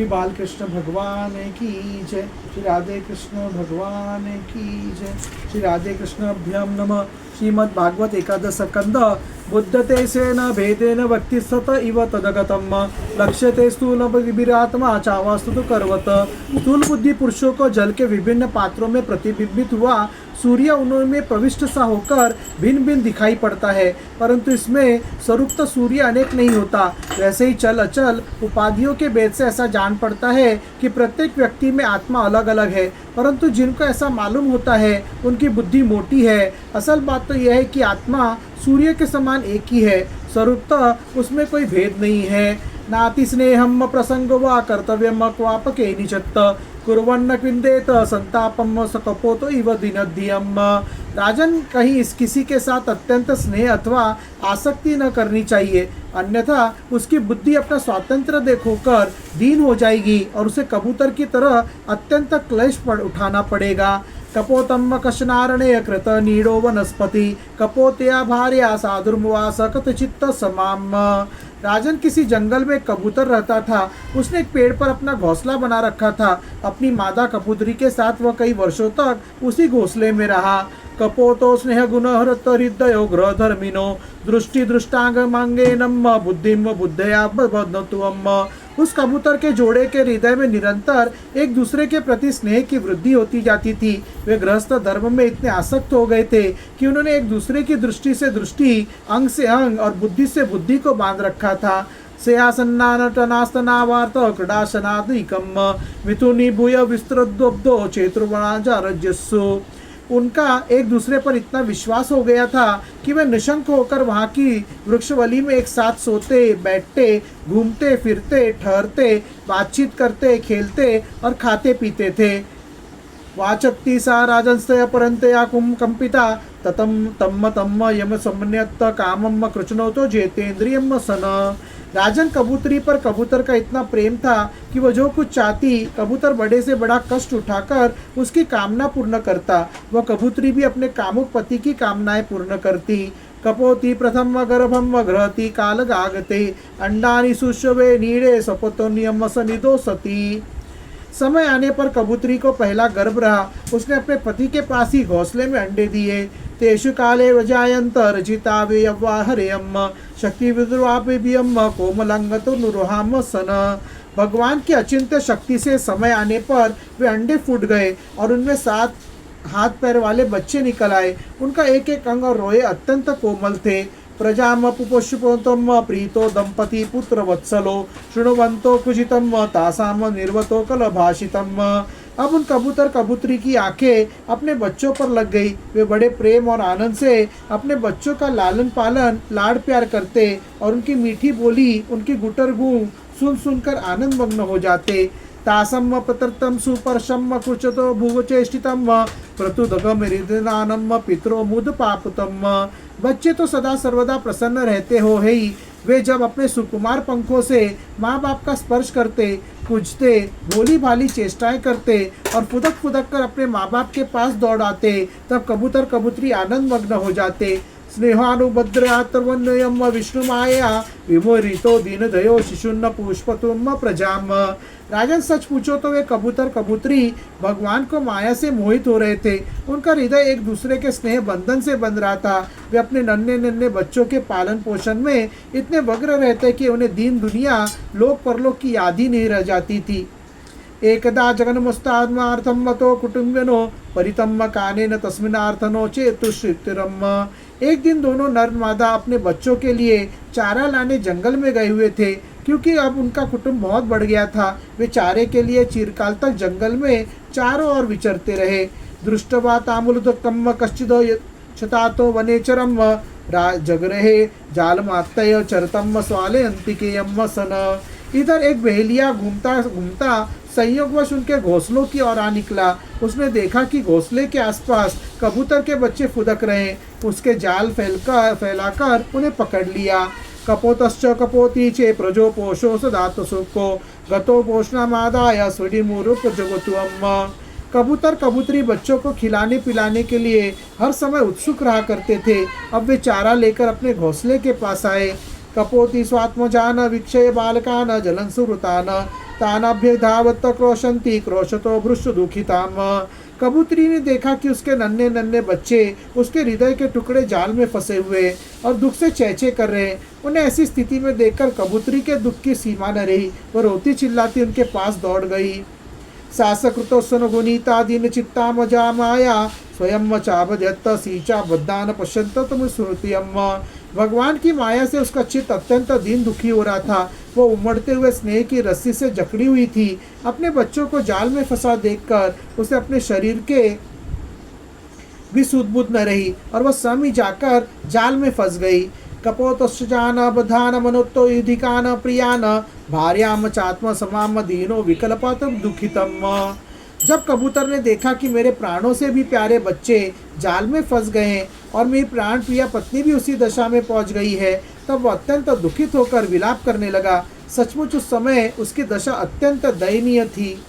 श्री बालकृष्ण भगवान की जय। श्री राधे कृष्ण भगवान की जय। श्री राधे कृष्णाभ्याम नमः। श्रीमद् भागवत एकादश स्कंद। बुद्धते सेन भेदेन भक्ति सत इव तदगतम लक्ष्यते स्थूल विरात्मा चावास्तु तो करवत। स्थूल बुद्धि पुरुषों को जल के विभिन्न पात्रों में प्रतिबिंबित हुआ सूर्य उनमें प्रविष्ट सा होकर भिन्न भिन्न दिखाई पड़ता है, परंतु इसमें स्वरूपतः सूर्य अनेक नहीं होता। वैसे ही चल अचल उपाधियों के भेद से ऐसा जान पड़ता है कि प्रत्येक व्यक्ति में आत्मा अलग अलग है, परंतु जिनको ऐसा मालूम होता है उनकी बुद्धि मोटी है। असल बात तो यह है कि आत्मा सूर्य के समान एक ही है, स्वरूपतः उसमें कोई भेद नहीं है। नाति स्नेहम प्रसंग व कर्तव्यम क्वापके निचत्त कुर्वन्न क्विंदेत संतापम सकपोतो इव दिनद्यम। राजन, कहीं इस किसी के साथ अत्यंत स्नेह अथवा आसक्ति न करनी चाहिए, अन्यथा उसकी बुद्धि अपना स्वातंत्र देखोकर दीन हो जाएगी और उसे कबूतर की तरह अत्यंत क्लेश उठाना पड़ेगा। कपोतम कशनारण्य कृत नीडो वनस्पति कपोतया भार्या साधुर्मुवास कथचित्त समाम। राजन, किसी जंगल में कबूतर रहता था। उसने एक पेड़ पर अपना घोंसला बना रखा था। अपनी मादा कबूतरी के साथ वह कई वर्षों तक उसी घोंसले में रहा। कपोतो स्नेह गुण हृत हृदयो ग्रह धर्मिनो दृष्टि दृष्टांग मांगे नम बुद्धिम बुद्धया बदनतुअम। उस कबूतर के जोड़े के हृदय में निरंतर एक दूसरे के प्रति स्नेह की वृद्धि होती जाती थी। वे गृहस्थ धर्म में इतने आसक्त हो गए थे कि उन्होंने एक दूसरे की दृष्टि से दृष्टि, अंग से अंग और बुद्धि से बुद्धि को बांध रखा था। सेयासन्नानटनास्तनावार्त क्रीडाशनादिकम मिथुनी भूय विस्तृद्वब्दो चेतुर्वणाजारजस्सु। उनका एक दूसरे पर इतना विश्वास हो गया था कि वे निशंक होकर वहाँ की वृक्षवली में एक साथ सोते, बैठते, घूमते फिरते, ठहरते, बातचीत करते, खेलते और खाते पीते थे। वाचक्ति सा राजंस्तय परंतया कुम कंपिता ततम तम्म तम्म यम सम्यत कामम कृष्णो तो जेतेन्द्रियम सन। राजन, कबूतरी पर कबूतर का इतना प्रेम था कि वह जो कुछ चाहती कबूतर बड़े से बड़ा कष्ट उठाकर उसकी कामना पूर्ण करता। वह कबूतरी भी अपने कामुक पति की कामनाएं पूर्ण करती। कपोति प्रथम गर्भम गृहति काल गागते अंडानि सुष्वे नीड़े सपतो नियम सनिदो सती। समय आने पर कबूतरी को पहला गर्भ रहा। उसने अपने पति के पास ही घोंसले में अंडे दिए। तेषु काले वजायंत रचिता वे अव्वाहरेयम शक्ति विद्रुवापियम कोमलंगतो नुरुहाम सन। भगवान की अचिंत्य शक्ति से समय आने पर वे अंडे फूट गए और उनमें 7 हाथ पैर वाले बच्चे निकल आए। उनका एक एक अंग और रोए अत्यंत कोमल थे। प्रजाम पुष्पोतम प्रीतो दंपति पुत्र वत्सलो शृण्वंतो कुजितम तासाम निर्वतो कलभाषितम। अब उन कबूतर कबूतरी की आंखें अपने बच्चों पर लग गई। वे बड़े प्रेम और आनंद से अपने बच्चों का लालन पालन लाड़ प्यार करते और उनकी मीठी बोली, उनकी गुटर गूं सुन सुनकर आनंद मग्न हो जाते। तासम प्रतर्तम सुपर्शम कुचतो भुवचेष्टितम प्रतुदगम हृदनानम पितरो मुद पापुतम। बच्चे तो सदा सर्वदा प्रसन्न रहते हो है ही। वे जब अपने सुकुमार पंखों से माँ बाप का स्पर्श करते, पूजते, भोली भाली चेष्टाएं करते और फुदक फुदक कर अपने माँ बाप के पास दौड़ आते, तब कबूतर कबूतरी आनंद मग्न हो जाते। स्नेहानुभद्रातर्वन्यम विष्णु माया विमोरितो दीन दयो शिशुन्न पुष्पतुम प्रजाम। राजन, सच पूछो तो वे कबूतर कबूतरी भगवान को माया से मोहित हो रहे थे। उनका हृदय एक दूसरे के स्नेह बंधन से बंध रहा था। वे अपने नन्हे नन्हे बच्चों के पालन पोषण में इतने व्यग्र रहते कि उन्हें दीन दुनिया लोक परलोक की याद ही नहीं रह जाती थी। एकदा जगन्मुस्तात्मार्थम मतो कुटुंबिनो परितम कानेन तस्मिनार्थनो चेतुश्रितिरम। एक दिन दोनों नर मादा अपने बच्चों के लिए चारा लाने जंगल में गए हुए थे, क्योंकि अब उनका कुटुंब बहुत बढ़ गया था। वे चारे के लिए चिरकाल तक जंगल में चारों ओर विचरते रहे। दृष्टवा तामुलुदकम कश्चिदो छतातो वनेचरम जगरहे जालमात्तय चरतम स्वाले अंतिकेयम सन। इधर एक बहेलिया घूमता घूमता संयोगवश उनके घोंसलों की ओर आ निकला। उसने देखा कि घोंसले के आसपास कबूतर के बच्चे फुदक रहे। उसके जाल फैलाकर उन्हें पकड़ लिया। कपोतश्च कपोती चे प्रजो पोषो सदात सुखो गतो पोषणामादाय स्वडिमुरुप जगतुअम। कबूतर कबूतरी बच्चों को खिलाने पिलाने के लिए हर समय उत्सुक रहा करते थे। अब वे चारा लेकर अपने घोंसले के पास आए। कपोति स्वात्मजान वीक्षय बालकान जलन सुहृतान तानाभ्यधावत क्रोशंती क्रोशतो भृश दुखिताम। कबूतरी ने देखा कि उसके नन्हे नन्हे बच्चे उसके हृदय के टुकड़े जाल में फंसे हुए और दुख से चहचे कर रहे। उन्हें ऐसी स्थिति में देखकर कबूतरी के दुख की सीमा न रही। वह रोती चिल्लाती उनके पास दौड़ गई। सासकृतोस्सन गुनीता दीन चित्ता मजा माया स्वयं चाबद्यत सीचा बद्दान पश्यंत तुम सुनती अम्मा। भगवान की माया से उसका चित्त अत्यंत दीन दुखी हो रहा था। वो उमड़ते हुए स्नेह की रस्सी से जकड़ी हुई थी। अपने बच्चों को जाल में फंसा देखकर उसे अपने शरीर के भी सुध-बुध न रही और वह स्वयं ही जाकर जाल में फंस गई। कपोतश्चान बधान मनोत्तो युधिकान प्रियान भार्याम चात्म समाम दीनो विकल्पत दुखितम। जब कबूतर ने देखा कि मेरे प्राणों से भी प्यारे बच्चे जाल में फंस गए हैं और मेरी प्राण प्रिया पत्नी भी उसी दशा में पहुंच गई है, तब वह अत्यंत दुखित होकर विलाप करने लगा। सचमुच उस समय उसकी दशा अत्यंत दयनीय थी।